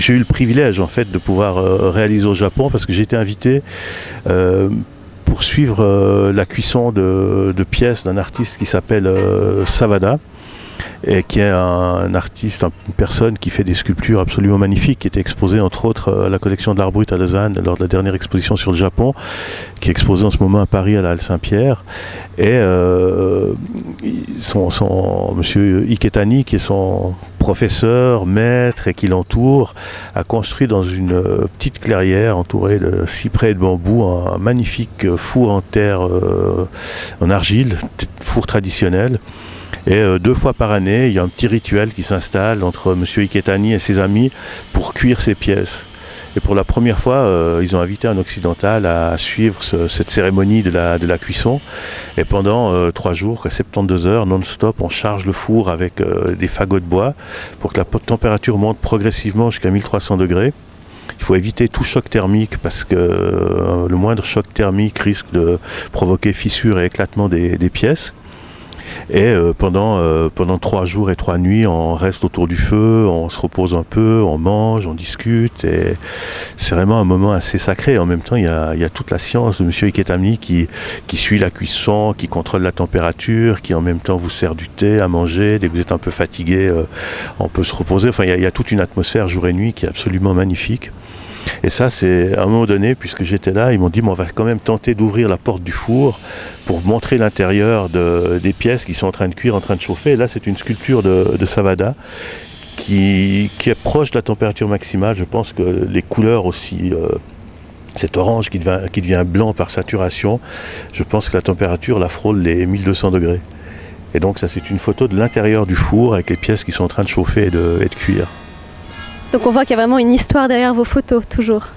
J'ai eu le privilège en fait de pouvoir réaliser au Japon parce que j'ai été invité pour suivre la cuisson de pièces d'un artiste qui s'appelle Savada, et qui est un artiste, une personne qui fait des sculptures absolument magnifiques, qui était exposée entre autres à la collection de l'art brut à Lausanne lors de la dernière exposition sur le Japon, qui est exposée en ce moment à Paris à la Halle Saint-Pierre. Et monsieur Iketani, qui est son professeur, maître et qui l'entoure, a construit dans une petite clairière entourée de cyprès et de bambou un magnifique four en terre, en argile, four traditionnel. Et 2 fois par année, il y a un petit rituel qui s'installe entre M. Iketani et ses amis pour cuire ses pièces. Et pour la première fois, ils ont invité un occidental à suivre cette cérémonie de la cuisson. Et pendant 3 jours, 72 heures non-stop, on charge le four avec des fagots de bois pour que la température monte progressivement jusqu'à 1300 degrés. Il faut éviter tout choc thermique parce que le moindre choc thermique risque de provoquer fissures et éclatement des pièces. Et pendant 3 jours et 3 nuits, on reste autour du feu, on se repose un peu, on mange, on discute. Et c'est vraiment un moment assez sacré. En même temps, il y a toute la science de M. Iketani qui suit la cuisson, qui contrôle la température, qui en même temps vous sert du thé à manger. Dès que vous êtes un peu fatigué, on peut se reposer. Enfin, il y a toute une atmosphère jour et nuit qui est absolument magnifique. Et ça, c'est à un moment donné, puisque j'étais là, ils m'ont dit on va quand même tenter d'ouvrir la porte du four pour montrer l'intérieur des pièces qui sont en train de cuire, en train de chauffer. Et là, c'est une sculpture de Savada qui est proche de la température maximale. Je pense que les couleurs aussi, cet orange qui devient blanc par saturation, je pense que la température la frôle les 1200 degrés. Et donc ça, c'est une photo de l'intérieur du four avec les pièces qui sont en train de chauffer et de cuire. Donc on voit qu'il y a vraiment une histoire derrière vos photos, toujours.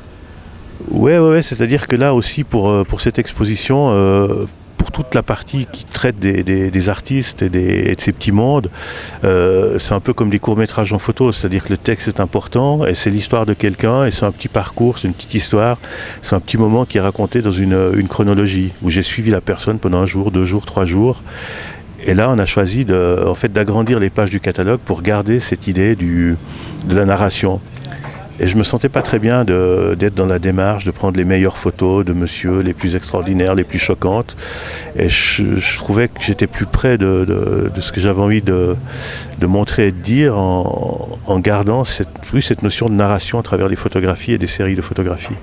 Ouais, c'est-à-dire que là aussi, pour cette exposition, pour toute la partie qui traite des artistes et de ces petits mondes, c'est un peu comme des courts-métrages en photo, c'est-à-dire que le texte est important et c'est l'histoire de quelqu'un et c'est un petit parcours, c'est une petite histoire, c'est un petit moment qui est raconté dans une chronologie où j'ai suivi la personne pendant 1 jour, 2 jours, 3 jours. Et là, on a choisi d'agrandir les pages du catalogue pour garder cette idée de la narration. Et je me sentais pas très bien d'être dans la démarche de prendre les meilleures photos de monsieur, les plus extraordinaires, les plus choquantes. Et je trouvais que j'étais plus près de ce que j'avais envie de montrer et de dire en gardant cette notion de narration à travers les photographies et des séries de photographies.